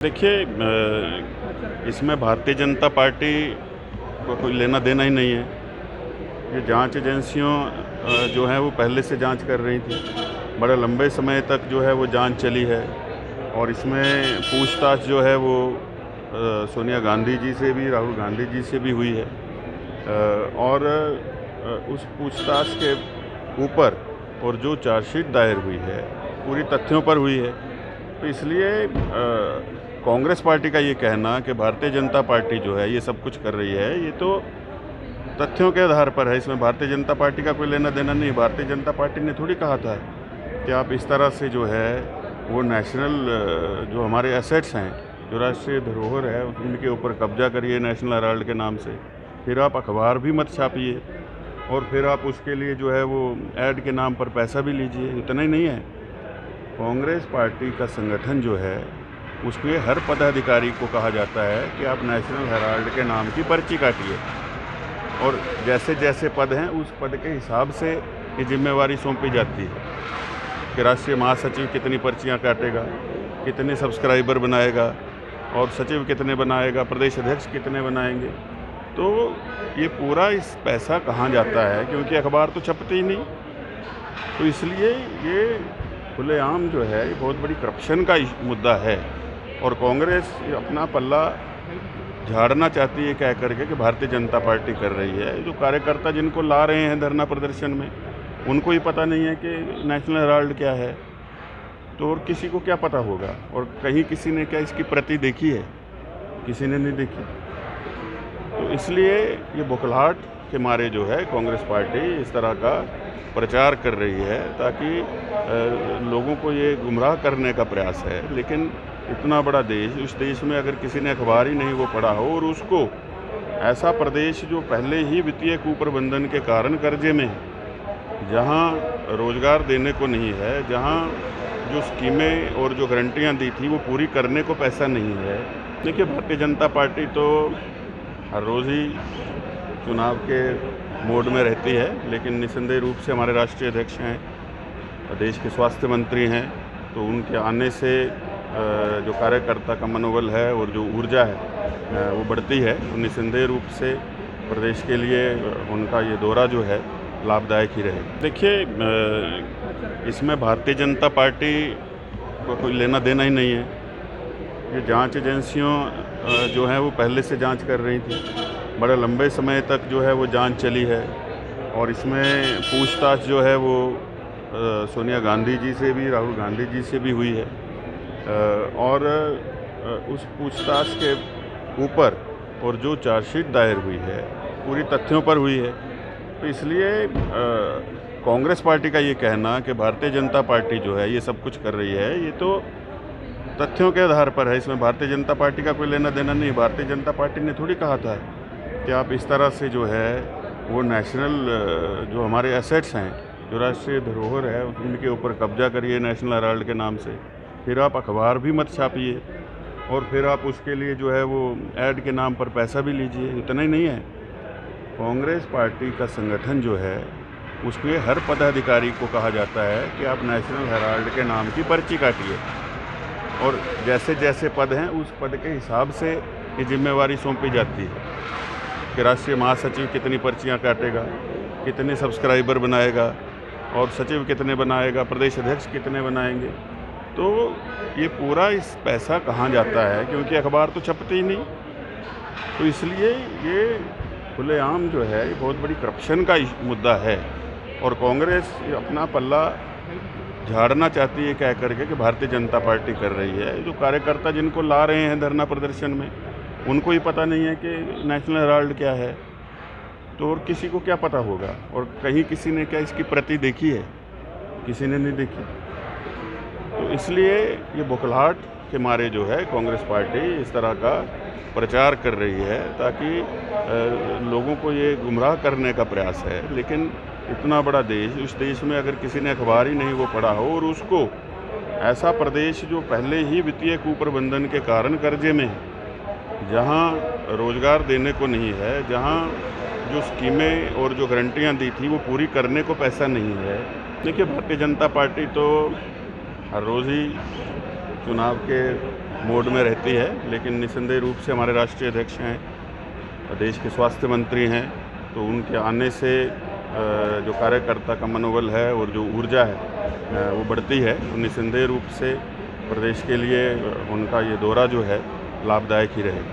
देखिए, इसमें भारतीय जनता पार्टी को कोई लेना देना ही नहीं है। ये जांच एजेंसियों जो हैं वो पहले से जांच कर रही थी। बड़े लंबे समय तक जो है वो जांच चली है और इसमें पूछताछ जो है वो सोनिया गांधी जी से भी, राहुल गांधी जी से भी हुई है। और उस पूछताछ के ऊपर और जो चार्जशीट दायर हुई है पूरी तथ्यों पर हुई है। तो इसलिए कांग्रेस पार्टी का ये कहना कि भारतीय जनता पार्टी जो है ये सब कुछ कर रही है, ये तो तथ्यों के आधार पर है। इसमें भारतीय जनता पार्टी का कोई लेना देना नहीं। भारतीय जनता पार्टी ने थोड़ी कहा था कि आप इस तरह से जो है वो नेशनल जो हमारे एसेट्स हैं, जो राष्ट्रीय धरोहर है, उनके ऊपर कब्जा करिए नेशनल हेराल्ड के नाम से, फिर आप अखबार भी मत छापिए और फिर आप उसके लिए जो है वो ऐड के नाम पर पैसा भी लीजिए। इतना ही नहीं है, कांग्रेस पार्टी का संगठन जो है उसके हर पदाधिकारी को कहा जाता है कि आप नेशनल हेराल्ड के नाम की पर्ची काटिए और जैसे जैसे पद हैं उस पद के हिसाब से ये जिम्मेवारी सौंपी जाती है कि राष्ट्रीय महासचिव कितनी पर्चियां काटेगा, कितने सब्सक्राइबर बनाएगा और सचिव कितने बनाएगा, प्रदेश अध्यक्ष कितने बनाएंगे। तो ये पूरा इस पैसा कहाँ जाता है, क्योंकि अखबार तो छपते ही नहीं। तो इसलिए ये खुलेआम जो है ये बहुत बड़ी करप्शन का मुद्दा है और कांग्रेस अपना पल्ला झाड़ना चाहती है कह करके कि भारतीय जनता पार्टी कर रही है। जो कार्यकर्ता जिनको ला रहे हैं धरना प्रदर्शन में, उनको ही पता नहीं है कि नेशनल हेराल्ड क्या है, तो और किसी को क्या पता होगा। और कहीं किसी ने क्या इसकी प्रति देखी है? किसी ने नहीं देखी। तो इसलिए ये बौखलाहट के मारे जो है कांग्रेस पार्टी इस तरह का प्रचार कर रही है ताकि लोगों को ये गुमराह करने का प्रयास है। लेकिन इतना बड़ा देश, उस देश में अगर किसी ने अखबार ही नहीं वो पढ़ा हो और उसको ऐसा प्रदेश जो पहले ही वित्तीय कुप्रबंधन के कारण कर्जे में है, जहाँ रोजगार देने को नहीं है, जहाँ जो स्कीमें और जो गारंटियाँ दी थी वो पूरी करने को पैसा नहीं है। देखिए, भारतीय जनता पार्टी तो हर रोज़ ही चुनाव के मोड में रहती है, लेकिन निस्संदेह रूप से हमारे राष्ट्रीय अध्यक्ष हैं, देश के स्वास्थ्य मंत्री हैं, तो उनके आने से जो कार्यकर्ता का मनोबल है और जो ऊर्जा है वो बढ़ती है। तो निस्संदेह रूप से प्रदेश के लिए उनका ये दौरा जो है लाभदायक ही रहेगा। देखिए, इसमें भारतीय जनता पार्टी को कोई लेना देना ही नहीं है। ये जांच एजेंसियों जो हैं वो पहले से जांच कर रही थी। बड़े लंबे समय तक जो है वो जांच चली है और इसमें पूछताछ जो है वो सोनिया गांधी जी से भी, राहुल गांधी जी से भी हुई है। और उस पूछताछ के ऊपर और जो चार्जशीट दायर हुई है पूरी तथ्यों पर हुई है। तो इसलिए कांग्रेस पार्टी का ये कहना कि भारतीय जनता पार्टी जो है ये सब कुछ कर रही है, ये तो तथ्यों के आधार पर है। इसमें भारतीय जनता पार्टी का कोई लेना देना नहीं। भारतीय जनता पार्टी ने थोड़ी कहा था कि आप इस तरह से जो है वो नेशनल जो हमारे एसेट्स हैं, जो राष्ट्रीय धरोहर है, उनके ऊपर कब्जा करिए नेशनल हेराल्ड के नाम से, फिर आप अखबार भी मत छापिए और फिर आप उसके लिए जो है वो ऐड के नाम पर पैसा भी लीजिए। इतना ही नहीं है, कांग्रेस पार्टी का संगठन जो है उसके हर पदाधिकारी को कहा जाता है कि आप नेशनल हेराल्ड के नाम की पर्ची काटिए और जैसे जैसे पद हैं उस पद के हिसाब से ये जिम्मेवारी सौंपी जाती है कि राष्ट्रीय महासचिव कितनी पर्चियां काटेगा, कितने सब्सक्राइबर बनाएगा और सचिव कितने बनाएगा, प्रदेश अध्यक्ष कितने बनाएंगे। तो ये पूरा इस पैसा कहाँ जाता है, क्योंकि अखबार तो छपते ही नहीं। तो इसलिए ये खुलेआम जो है ये बहुत बड़ी करप्शन का मुद्दा है और कांग्रेस अपना पल्ला झाड़ना चाहती है कह करके कि भारतीय जनता पार्टी कर रही है। जो कार्यकर्ता जिनको ला रहे हैं धरना प्रदर्शन में, उनको ही पता नहीं है कि नेशनल हेराल्ड क्या है, तो और किसी को क्या पता होगा। और कहीं किसी ने क्या इसकी प्रति देखी है? किसी ने नहीं देखी। तो इसलिए ये बौखलाहट के मारे जो है कांग्रेस पार्टी इस तरह का प्रचार कर रही है ताकि लोगों को ये गुमराह करने का प्रयास है। लेकिन इतना बड़ा देश, उस देश में अगर किसी ने अखबार ही नहीं वो पढ़ा हो और उसको ऐसा प्रदेश जो पहले ही वित्तीय कुप्रबंधन के कारण कर्जे में है, जहाँ रोजगार देने को नहीं है, जहाँ जो स्कीमें और जो गारंटियाँ दी थी वो पूरी करने को पैसा नहीं है। देखिए, भारतीय जनता पार्टी तो हर रोज़ ही चुनाव के मोड में रहती है, लेकिन निस्संदेह रूप से हमारे राष्ट्रीय अध्यक्ष हैं, देश के स्वास्थ्य मंत्री हैं, तो उनके आने से जो कार्यकर्ता का मनोबल है और जो ऊर्जा है वो बढ़ती है। तो निस्संदेह रूप से प्रदेश के लिए उनका ये दौरा जो है लाभदायक ही रहेगा।